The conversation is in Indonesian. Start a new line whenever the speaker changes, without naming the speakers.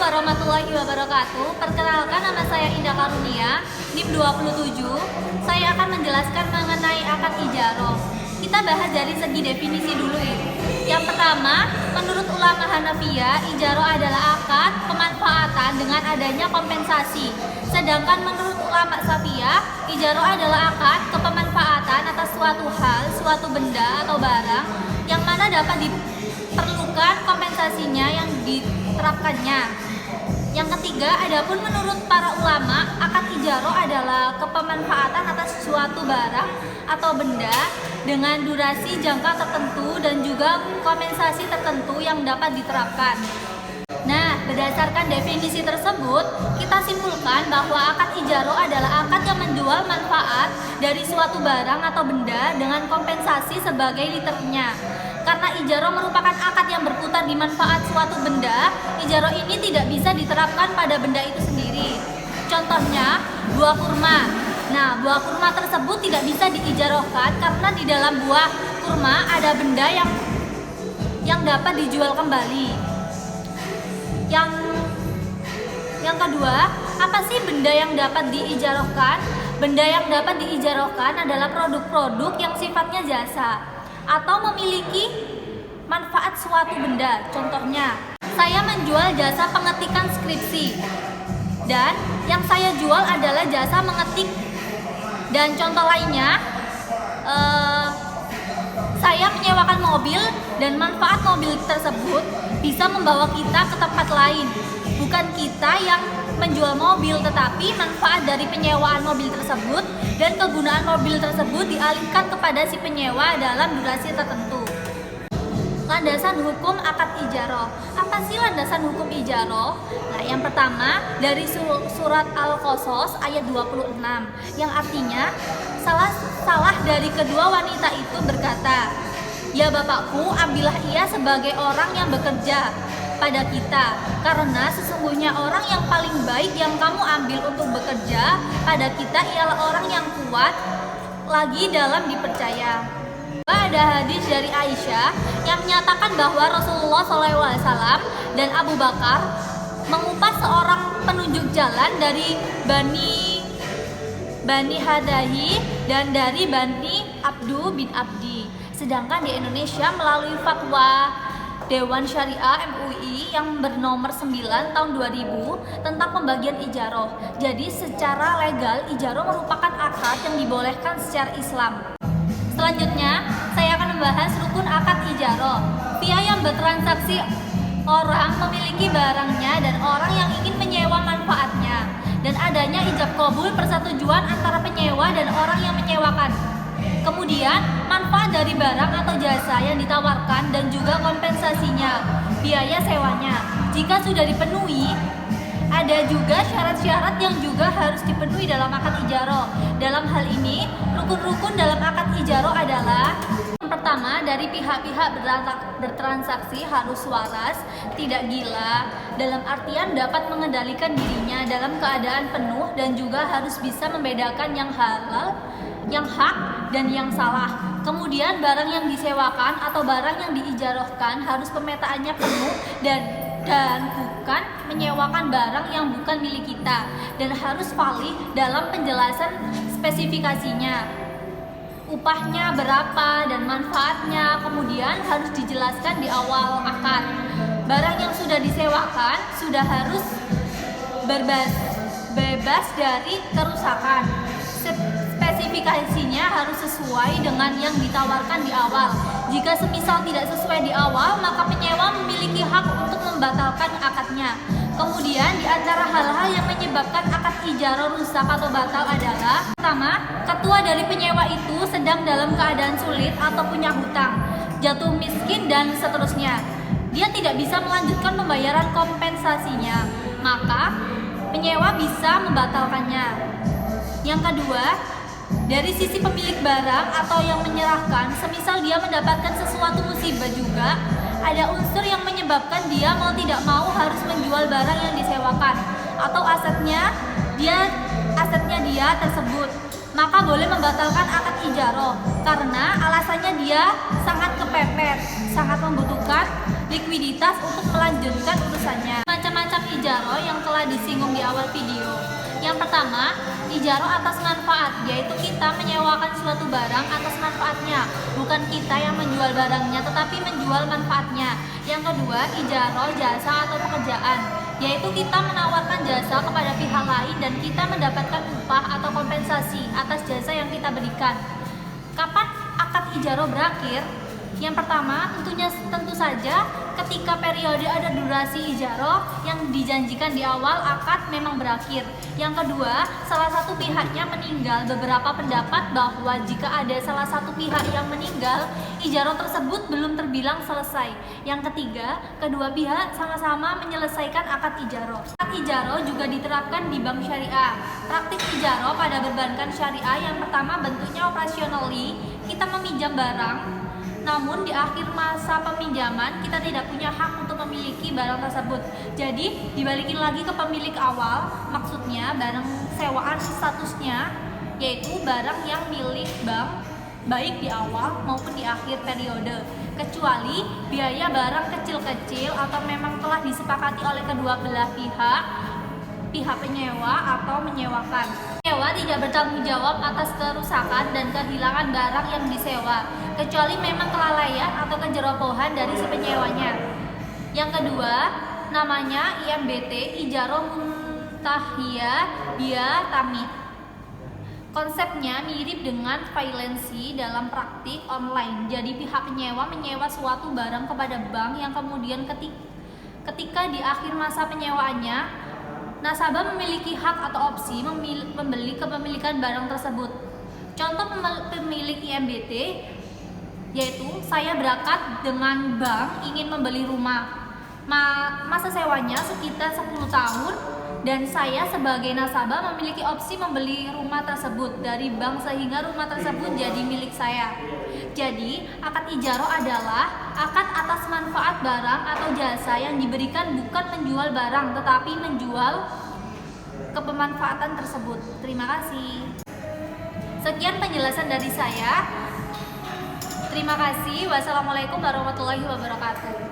warahmatullahi wabarakatuh. Perkenalkan, nama saya Indah Karunia, NIM 27. Saya akan menjelaskan mengenai akad ijaroh. Kita bahas dari segi definisi dulu ya. Yang pertama, menurut ulama Hanafiyah, ijaroh adalah akad pemanfaatan dengan adanya kompensasi. Sedangkan menurut ulama Syafiyah, ijaroh adalah akad kepemanfaatan atas suatu hal, suatu benda atau barang yang mana dapat diperlukan kompensasinya yang diterapkannya. Yang ketiga, adapun menurut para ulama, akad ijaroh adalah kepemanfaatan atas suatu barang atau benda dengan durasi jangka tertentu dan juga kompensasi tertentu yang dapat diterapkan. Nah, berdasarkan definisi tersebut, kita simpulkan bahwa akad ijaroh adalah akad yang menjual manfaat dari suatu barang atau benda dengan kompensasi sebagai liternya. Karena ijaroh merupakan akad yang berputar di manfaat suatu benda, ijaroh ini tidak bisa diterapkan pada benda itu sendiri. Contohnya, buah kurma. Nah, buah kurma tersebut tidak bisa diijarohkan karena di dalam buah kurma ada benda yang dapat dijual kembali. Yang kedua, apa sih benda yang dapat diijarohkan? Benda yang dapat diijarohkan adalah produk-produk yang sifatnya jasa atau memiliki manfaat suatu benda. Contohnya, saya menjual jasa pengetikan skripsi dan yang saya jual adalah jasa mengetik. Dan contoh lainnya, saya menyewakan mobil dan manfaat mobil tersebut bisa membawa kita ke tempat lain. Bukan kita yang menjual mobil, tetapi manfaat dari penyewaan mobil tersebut dan kegunaan mobil tersebut dialihkan kepada si penyewa dalam durasi tertentu. Landasan hukum akad ijaroh. Apa sih landasan hukum ijaroh? Nah, yang pertama dari surat Al-Qasas ayat 26 yang artinya salah dari kedua wanita itu berkata, "Ya bapakku, ambillah ia sebagai orang yang bekerja pada kita, karena sesungguhnya orang yang paling baik yang kamu ambil untuk bekerja pada kita ialah orang yang kuat lagi dalam dipercaya." Ada hadis dari Aisyah yang menyatakan bahwa Rasulullah SAW dan Abu Bakar mengupas seorang penunjuk jalan dari Bani Hadahi dan dari Bani Abdu bin Abdi. Sedangkan di Indonesia melalui fatwa Dewan Syariah MUI yang bernomor 9 tahun 2000 tentang pembagian ijaroh. Jadi secara legal ijaroh merupakan akad yang dibolehkan secara Islam. Selanjutnya, saya akan membahas rukun akad ijaroh. Pihak yang bertransaksi orang memiliki barangnya dan orang yang ingin menyewa manfaatnya, dan adanya ijab kabul persetujuan antara penyewa dan orang yang menyewakan. Kemudian, manfaat dari barang atau jasa yang ditawarkan dan juga kompensasinya, biaya sewanya. Jika sudah dipenuhi, ada juga syarat-syarat yang juga harus dipenuhi dalam akad ijaroh. Dalam hal ini, rukun-rukun dalam akad ijaroh adalah: yang pertama, dari pihak-pihak bertransaksi harus waras, tidak gila, dalam artian dapat mengendalikan dirinya dalam keadaan penuh dan juga harus bisa membedakan yang halal, yang hak, dan yang salah. Kemudian barang yang disewakan atau barang yang diijarohkan harus pemetaannya penuh dan bukan menyewakan barang yang bukan milik kita, dan harus valid dalam penjelasan spesifikasinya, upahnya berapa dan manfaatnya. Kemudian harus dijelaskan di awal akad. Barang yang sudah disewakan sudah harus bebas dari kerusakan. Spesifikasinya harus sesuai dengan yang ditawarkan di awal. Jika semisal tidak sesuai di awal, maka penyewa memiliki hak untuk membatalkan akadnya. Kemudian di antara hal-hal yang menyebabkan akad ijaroh rusak atau batal adalah: pertama, ketua dari penyewa itu sedang dalam keadaan sulit atau punya hutang, jatuh miskin, dan seterusnya. Dia tidak bisa melanjutkan pembayaran kompensasinya, maka penyewa bisa membatalkannya. Yang kedua, dari sisi pemilik barang atau yang menyerahkan, semisal dia mendapatkan sesuatu musibah juga, ada unsur yang menyebabkan dia mau tidak mau harus menjual barang yang disewakan atau asetnya dia tersebut, maka boleh membatalkan akad ijaroh karena alasannya dia sangat kepepet, sangat membutuhkan likuiditas untuk melanjutkan urusannya. Macam-macam ijaroh. telah disinggung di awal video. Yang pertama, ijarah atas manfaat, yaitu kita menyewakan suatu barang atas manfaatnya, bukan kita yang menjual barangnya tetapi menjual manfaatnya. Yang kedua, ijarah jasa atau pekerjaan, yaitu kita menawarkan jasa kepada pihak lain dan kita mendapatkan upah atau kompensasi atas jasa yang kita berikan. Kapan akad ijarah berakhir? Yang pertama, tentu saja ketika periode ada durasi ijarah yang dijanjikan di awal akad memang berakhir. Yang kedua, salah satu pihaknya meninggal. Beberapa pendapat bahwa jika ada salah satu pihak yang meninggal, ijarah tersebut belum terbilang selesai. Yang ketiga, kedua pihak sama-sama menyelesaikan akad ijarah. Akad ijarah juga diterapkan di bank syariah. Praktik ijarah pada perbankan syariah yang pertama bentuknya operasionally, kita meminjam barang. Namun di akhir masa peminjaman kita tidak punya hak untuk memiliki barang tersebut. Jadi dibalikin lagi ke pemilik awal. Maksudnya barang sewaan statusnya yaitu barang yang milik bank baik di awal maupun di akhir periode. Kecuali biaya barang kecil-kecil atau memang telah disepakati oleh kedua belah pihak penyewa atau menyewakan. Penyewa tidak bertanggung jawab atas kerusakan dan kehilangan barang yang disewa, kecuali memang kelalaian atau kejerobohan dari si penyewanya. Yang kedua, namanya IMBT, Ijarah Muntahiyah Biya Tamit. Konsepnya mirip dengan freelancing dalam praktik online. Jadi pihak penyewa menyewa suatu barang kepada bank yang kemudian ketika di akhir masa penyewaannya, nasabah memiliki hak atau opsi membeli kepemilikan barang tersebut. Contoh pemilik IMBT yaitu saya berangkat dengan bank ingin membeli rumah. Masa sewanya sekitar 10 tahun dan saya sebagai nasabah memiliki opsi membeli rumah tersebut dari bank sehingga rumah tersebut jadi milik saya. Jadi, akad ijarah adalah akad atas manfaat barang atau jasa yang diberikan bukan menjual barang tetapi menjual kepemanfaatan tersebut. Terima kasih. Sekian penjelasan dari saya. Terima kasih. Wassalamualaikum warahmatullahi wabarakatuh.